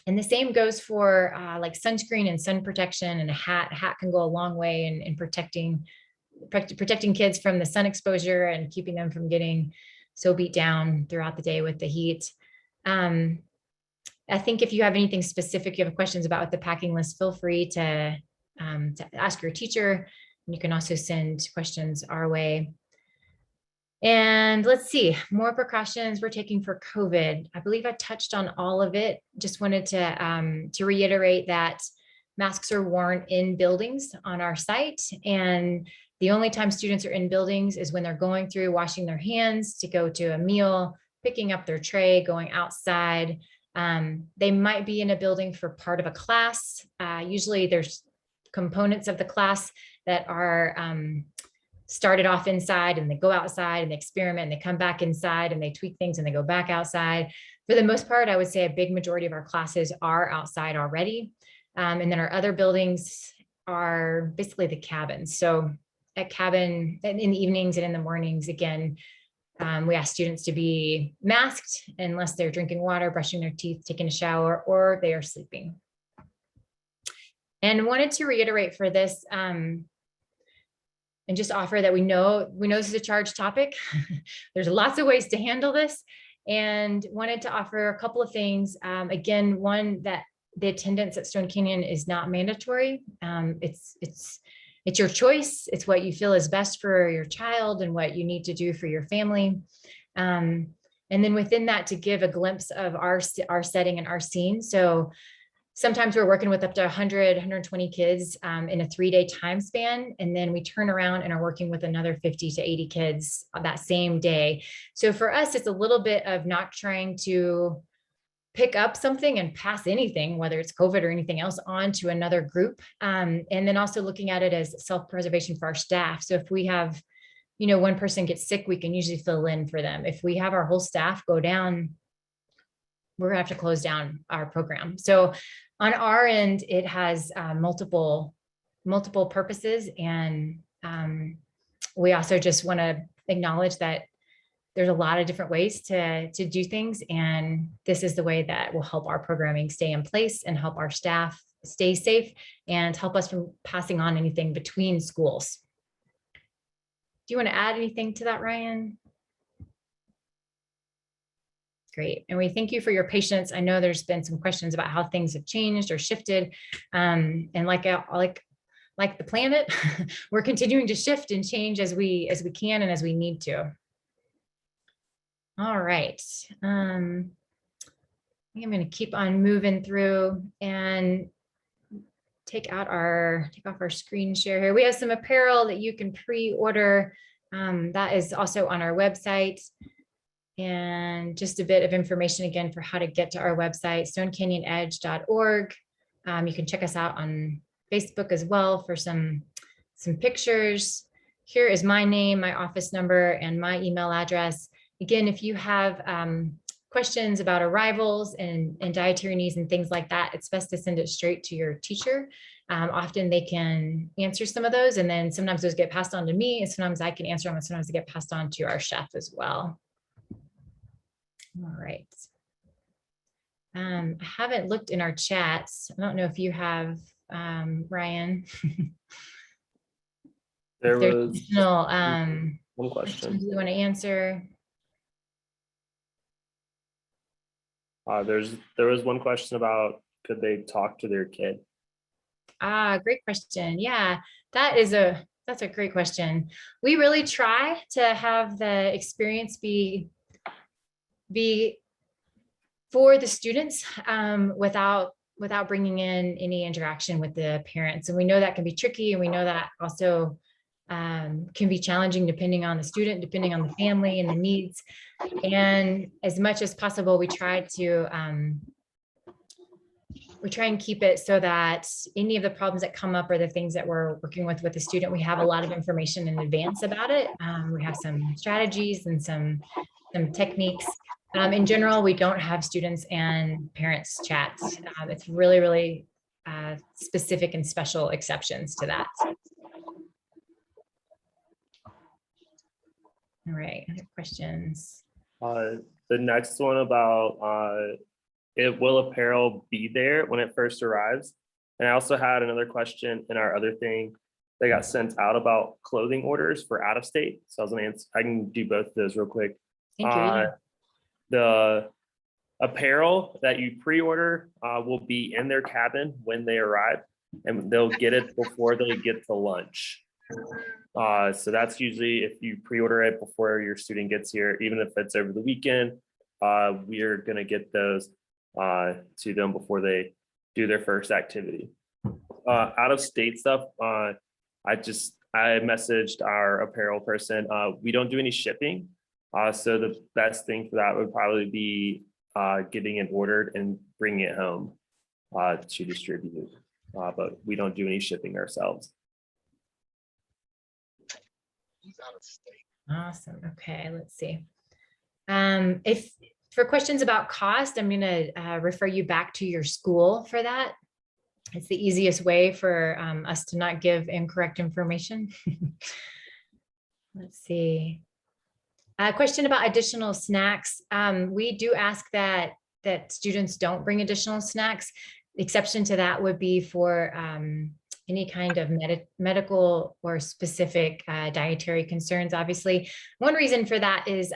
the same goes for like sunscreen and sun protection and a hat. A hat can go a long way in protecting kids from the sun exposure and keeping them from getting so beat down throughout the day with the heat. I think if you have anything specific, you have questions about the packing list, feel free to ask your teacher. You can also send questions our way. And let's see, more precautions we're taking for COVID. I believe I touched on all of it. Just wanted to reiterate that masks are worn in buildings on our site. And the only time students are in buildings is when they're going through washing their hands to go to a meal, picking up their tray, going outside. They might be in a building for part of a class. Usually there's components of the class that are started off inside and they go outside and they experiment and they come back inside and they tweak things and they go back outside. For the most part, I would say a big majority of our classes are outside already. And then our other buildings are basically the cabins. So at cabin in the evenings and in the mornings, again, we ask students to be masked unless they're drinking water, brushing their teeth, taking a shower, or they are sleeping. And wanted to reiterate for this, and just offer that we know this is a charged topic. There's lots of ways to handle this, and wanted to offer a couple of things. Again, one, that the attendance at Stone Canyon is not mandatory. It's your choice. It's what you feel is best for your child and what you need to do for your family. And then within that, to give a glimpse of our setting and our scene. So sometimes we're working with up to 100, 120 kids in a 3-day time span. And then we turn around and are working with another 50 to 80 kids on that same day. So for us, it's a little bit of not trying to pick up something and pass anything, whether it's COVID or anything else, on to another group. And then also looking at it as self-preservation for our staff. So if we have, one person gets sick, we can usually fill in for them. If we have our whole staff go down, we're gonna have to close down our program. So on our end, it has multiple purposes. And we also just wanna acknowledge that there's a lot of different ways to do things. And this is the way that will help our programming stay in place and help our staff stay safe and help us from passing on anything between schools. Do you want to add anything to that, Ryan? Great. And we thank you for your patience. I know there's been some questions about how things have changed or shifted. And like the planet, we're continuing to shift and change as we can and as we need to. All right. I think I'm going to keep on moving through and take off our screen share here. We have some apparel that you can pre-order. That is also on our website. And just a bit of information again for how to get to our website, stonecanyonedge.org. You can check us out on Facebook as well for some pictures. Here is my name, my office number, and my email address. Again, if you have questions about arrivals and dietary needs and things like that, it's best to send it straight to your teacher. Often they can answer some of those, and then sometimes those get passed on to me, and sometimes I can answer them, and sometimes they get passed on to our chef as well. All right. I haven't looked in our chats. I don't know if you have, Ryan. There was additional, one question. Do you want to answer? There was one question about, could they talk to their kid? Great question. Yeah, that's a great question. We really try to have the experience be for the students without bringing in any interaction with the parents. And we know that can be tricky, and we know that also can be challenging depending on the student, depending on the family and the needs. And as much as possible, we try and keep it so that any of the problems that come up or the things that we're working with the student, we have a lot of information in advance about it. We have some strategies and some techniques. In general, we don't have students and parents chats. It's really, really specific and special exceptions to that. All right, other questions? The next one about will apparel be there when it first arrives? And I also had another question in our other thing that got sent out about clothing orders for out of state. So I was gonna answer, I can do both of those real quick. Thank you. Yeah. The apparel that you pre-order will be in their cabin when they arrive, and they'll get it before they get to lunch. So that's usually if you pre-order it before your student gets here, even if it's over the weekend, we're gonna get those to them before they do their first activity. Out of state stuff, I messaged our apparel person. We don't do any shipping. So the best thing for that would probably be getting it ordered and bringing it home to distribute. But we don't do any shipping ourselves. Awesome. Okay, let's see. If for questions about cost, I'm going to refer you back to your school for that. It's the easiest way for us to not give incorrect information. Let's see. A question about additional snacks. We do ask that students don't bring additional snacks. The exception to that would be for any kind of medical or specific dietary concerns. Obviously, one reason for that is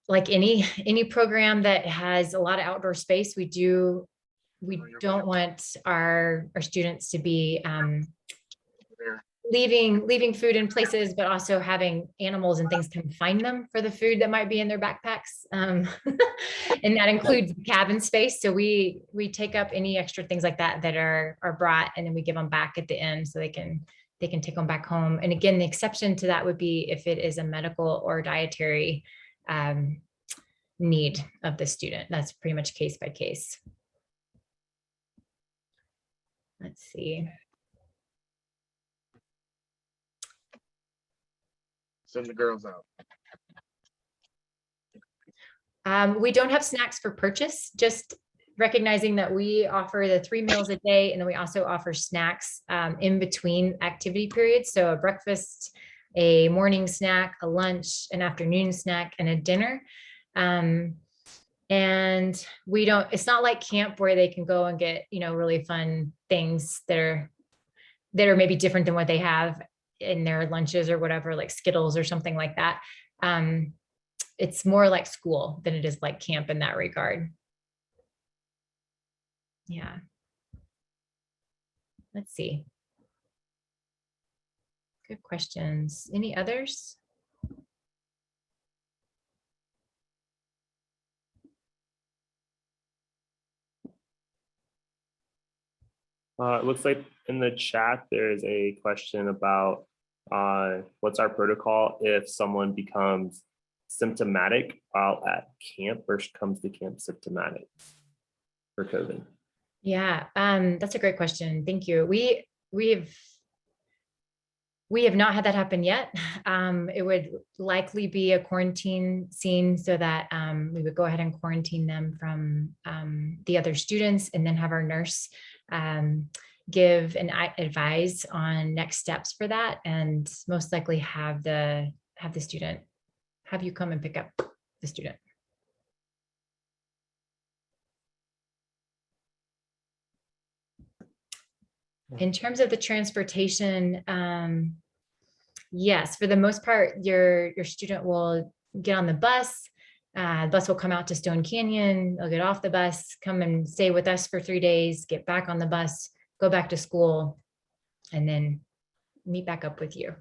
like any program that has a lot of outdoor space, we don't want our students to be leaving food in places, but also having animals and things come find them for the food that might be in their backpacks. And that includes cabin space. So we take up any extra things like that are brought, and then we give them back at the end so they can take them back home. And again, the exception to that would be if it is a medical or dietary need of the student. That's pretty much case by case. Let's see. Send the girls out. We don't have snacks for purchase, just recognizing that we offer the 3 meals a day, and then we also offer snacks in between activity periods. So a breakfast, a morning snack, a lunch, an afternoon snack, and a dinner. And we don't, it's not like camp where they can go and get, really fun things that are maybe different than what they have in their lunches or whatever, like Skittles or something like that. It's more like school than it is like camp in that regard. Yeah. Let's see. Good questions. Any others? It looks like in the chat, there's a question about what's our protocol if someone becomes symptomatic while at camp or comes to camp symptomatic for COVID? Yeah, that's a great question. Thank you. We have not had that happen yet. It would likely be a quarantine scene so that we would go ahead and quarantine them from the other students, and then have our nurse give and advise on next steps for that, and most likely have you come and pick up the student. In terms of the transportation, yes, for the most part, your student will get on the bus. The bus will come out to Stone Canyon. They'll get off the bus, come and stay with us for 3 days, get back on the bus, go back to school, and then meet back up with you.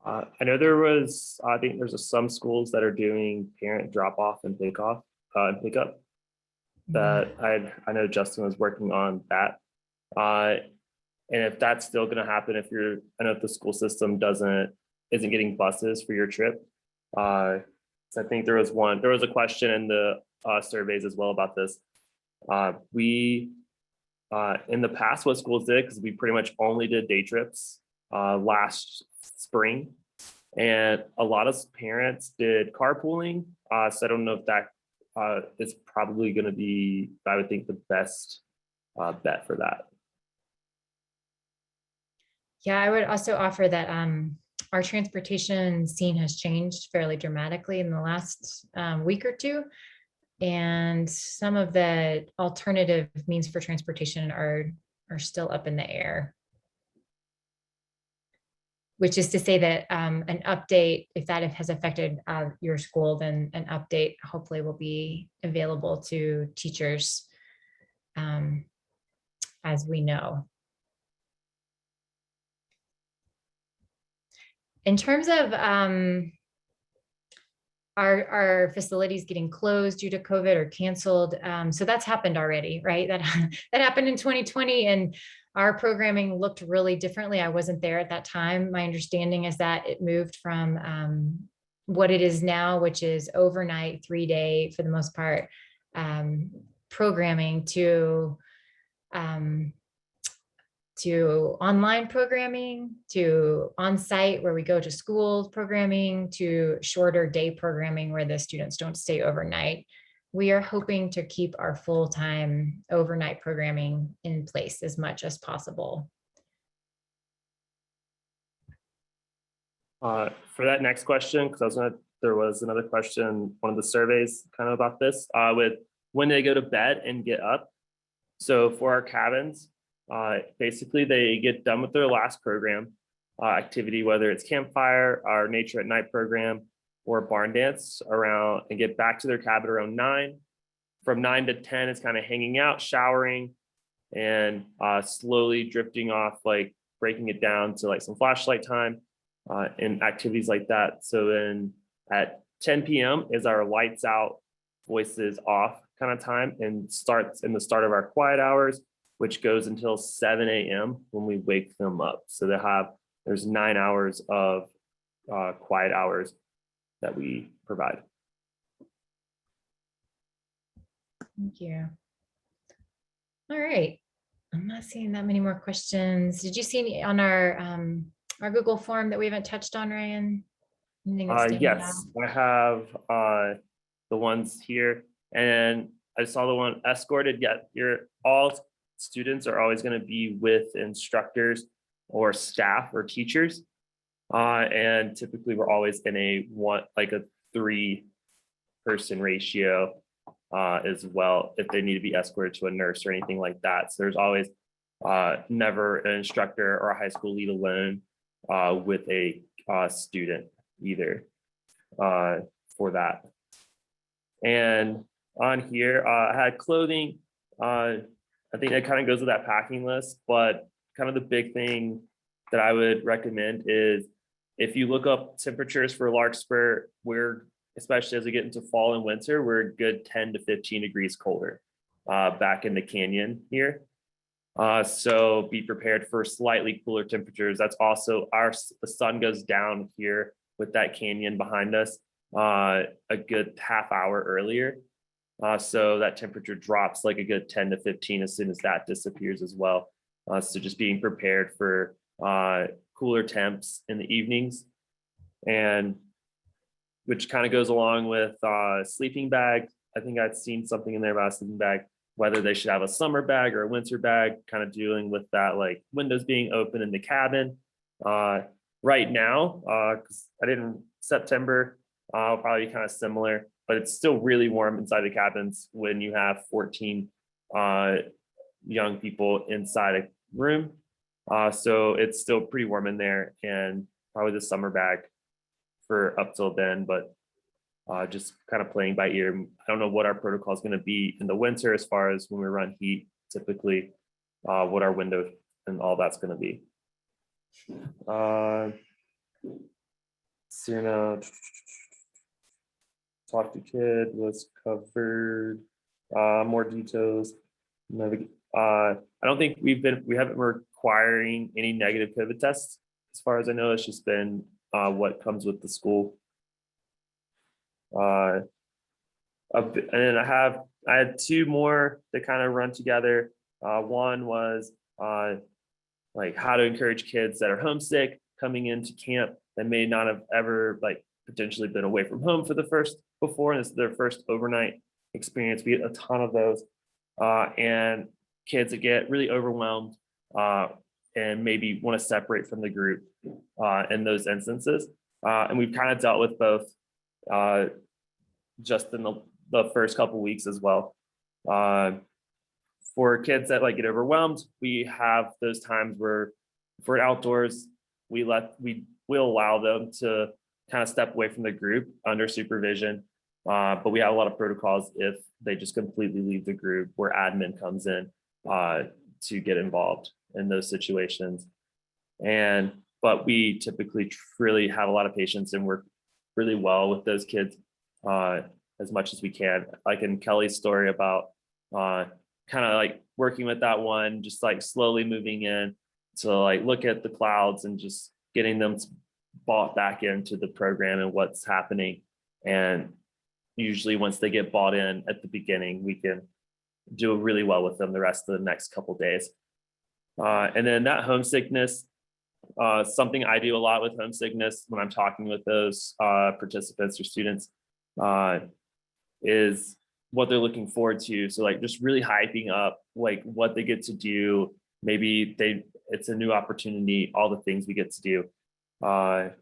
I know I think there's some schools that are doing parent drop off and pick up. That I know Justin was working on that. And if that's still going to happen, I know if the school system isn't getting buses for your trip. So I think there was a question in the surveys as well about this. We in the past, what schools did, because we pretty much only did day trips last spring, And a lot of parents did carpooling. So I don't know if that is probably going to be, I would think, the best bet for that. Yeah, I would also offer that our transportation scene has changed fairly dramatically in the last week or two. And some of the alternative means for transportation are still up in the air. Which is to say that an update, if that has affected your school, then an update hopefully will be available to teachers as we know. In terms of our facilities getting closed due to COVID or canceled, so that's happened already, right? That happened in 2020, and our programming looked really differently. I wasn't there at that time. My understanding is that it moved from what it is now, which is overnight, 3-day for the most part, programming to online programming, to on-site where we go to school programming, to shorter day programming where the students don't stay overnight. We are hoping to keep our full-time overnight programming in place as much as possible. For that next question, because there was another question, one of the surveys kind of about this, with when they go to bed and get up. So for our cabins, basically they get done with their last program activity, whether it's campfire, our nature at night program, or barn dance around, and get back to their cabin around 9. From 9 to 10 is kind of hanging out, showering, and slowly drifting off, like breaking it down to like some flashlight time and activities like that. So then at 10 p.m. is our lights out, voices off kind of time, and starts in the start of our quiet hours, which goes until 7 a.m. when we wake them up. So there's 9 hours of quiet hours that we provide. Thank you. All right. I'm not seeing that many more questions. Did you see any on our Google form that we haven't touched on, Ryan? Anything that's standing out? Yes, I have the ones here, and I saw the one escorted. Yeah, all students are always going to be with instructors or staff or teachers, and typically we're always in a 3-person ratio as well if they need to be escorted to a nurse or anything like that. So there's always never an instructor or a high school lead alone with a student either for that. And on here, I had clothing. I think that kind of goes with that packing list, but kind of the big thing that I would recommend is if you look up temperatures for Larkspur, especially as we get into fall and winter, we're a good 10 to 15 degrees colder back in the canyon here. So be prepared for slightly cooler temperatures. That's also the sun goes down here with that canyon behind us a good half hour earlier. So that temperature drops like a good 10 to 15 as soon as that disappears as well. So just being prepared for cooler temps in the evenings, and which kind of goes along with sleeping bag. I think I'd seen something in there about a sleeping bag, whether they should have a summer bag or a winter bag, kind of dealing with that, like windows being open in the cabin. Right now, because September, probably kind of similar, but it's still really warm inside the cabins when you have 14 young people inside a room. So it's still pretty warm in there, and probably the summer bag for up till then, but just kind of playing by ear. I don't know what our protocol is going to be in the winter as far as when we run heat, typically what our window and all that's going to be. Sirna, talk to kid was covered. More details. I don't think we haven't requiring any negative COVID tests. As far as I know, it's just been what comes with the school. And then I had 2 more that kind of run together. One was like how to encourage kids that are homesick coming into camp that may not have ever like potentially been away from home for the first before, and it's their first overnight experience. We get a ton of those, and kids that get really overwhelmed and maybe want to separate from the group in those instances. And we've kind of dealt with both just in the first couple weeks as well. For kids that like get overwhelmed, we have those times where for outdoors, we'll allow them to kind of step away from the group under supervision. But we have a lot of protocols if they just completely leave the group, where admin comes in to get involved in those situations. But we typically really have a lot of patience and work really well with those kids as much as we can. Like in Kelly's story about kind of like working with that one, just like slowly moving in to like look at the clouds and just getting them bought back into the program and what's happening. And usually once they get bought in at the beginning, we can do really well with them the rest of the next couple of days. And then that homesickness, something I do a lot with homesickness when I'm talking with those participants or students is what they're looking forward to. So like just really hyping up like what they get to do. Maybe it's a new opportunity, all the things we get to do. And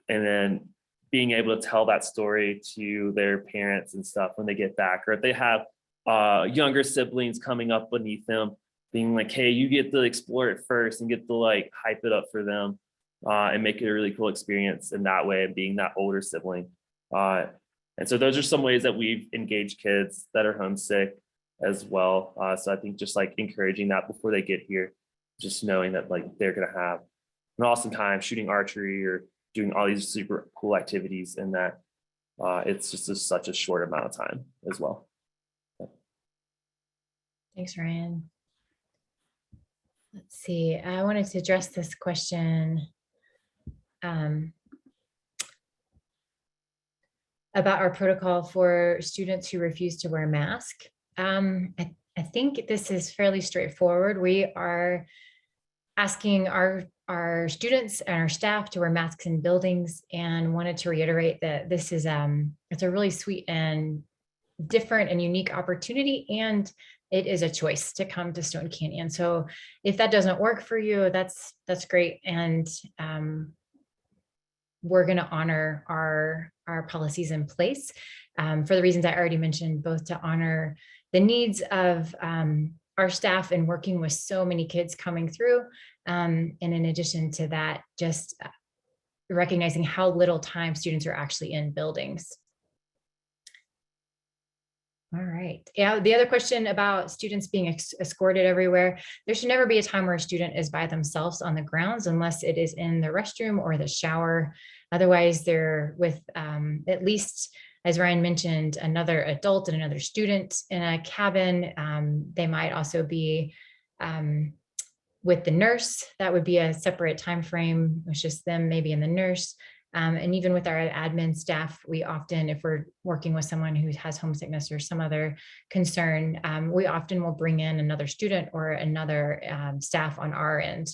then being able to tell that story to their parents and stuff when they get back, or if they have younger siblings coming up beneath them, being like, hey, you get to explore it first and get to like hype it up for them and make it a really cool experience in that way, and being that older sibling. And so those are some ways that we've engaged kids that are homesick as well. So I think just like encouraging that before they get here, just knowing that like they're going to have an awesome time shooting archery or doing all these super cool activities, and that it's just such a short amount of time as well. Thanks, Ryan. Let's see. I wanted to address this question about our protocol for students who refuse to wear a mask. I think this is fairly straightforward. We are asking our students and our staff to wear masks in buildings, and wanted to reiterate that this is it's a really sweet and different and unique opportunity, and it is a choice to come to Stone Canyon. So if that doesn't work for you, that's great. And we're going to honor our policies in place for the reasons I already mentioned, both to honor the needs of our staff and working with so many kids coming through. And in addition to that, just recognizing how little time students are actually in buildings. All right. Yeah. The other question about students being escorted everywhere. There should never be a time where a student is by themselves on the grounds unless it is in the restroom or the shower. Otherwise, they're with at least, as Ryan mentioned, another adult and another student in a cabin. They might also be with the nurse. That would be a separate time frame. It's just them maybe and the nurse. And even with our admin staff, we often, if we're working with someone who has homesickness or some other concern, we often will bring in another student or another staff on our end.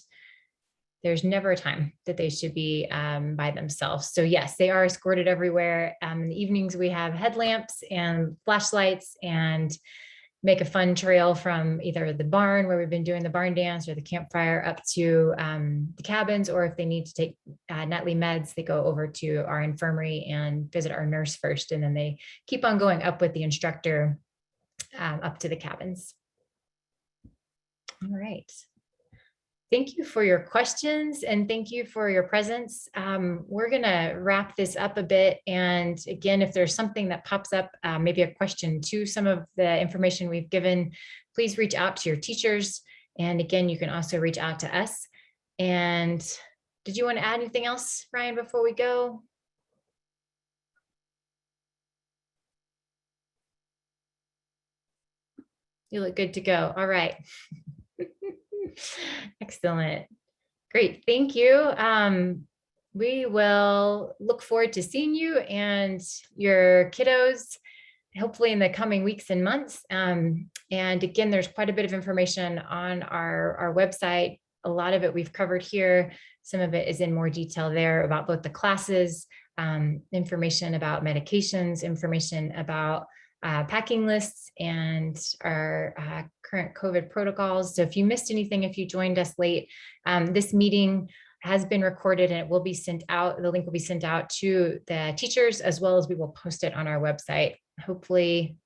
There's never a time that they should be by themselves. So yes, they are escorted everywhere. In the evenings, we have headlamps and flashlights, and make a fun trail from either the barn where we've been doing the barn dance or the campfire up to the cabins, or if they need to take nightly meds, they go over to our infirmary and visit our nurse first, and then they keep on going up with the instructor up to the cabins. All right. Thank you for your questions, and thank you for your presence. We're going to wrap this up a bit. And again, if there's something that pops up, maybe a question to some of the information we've given, please reach out to your teachers. And again, you can also reach out to us. And did you want to add anything else, Ryan, before we go? You look good to go. All right. Excellent. Great. Thank you. We will look forward to seeing you and your kiddos, hopefully in the coming weeks and months. And again, there's quite a bit of information on our website. A lot of it we've covered here, Some of it is in more detail there about both the classes, information about medications, information about packing lists, and our current COVID protocols. So if you missed anything, if you joined us late, this meeting has been recorded and it will be sent out. The link will be sent out to the teachers, as well as we will post it on our website. Hopefully,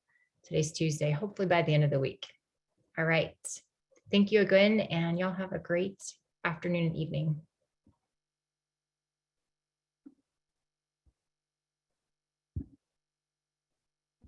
today's Tuesday, hopefully by the end of the week. All right. Thank you again, and y'all have a great afternoon and evening.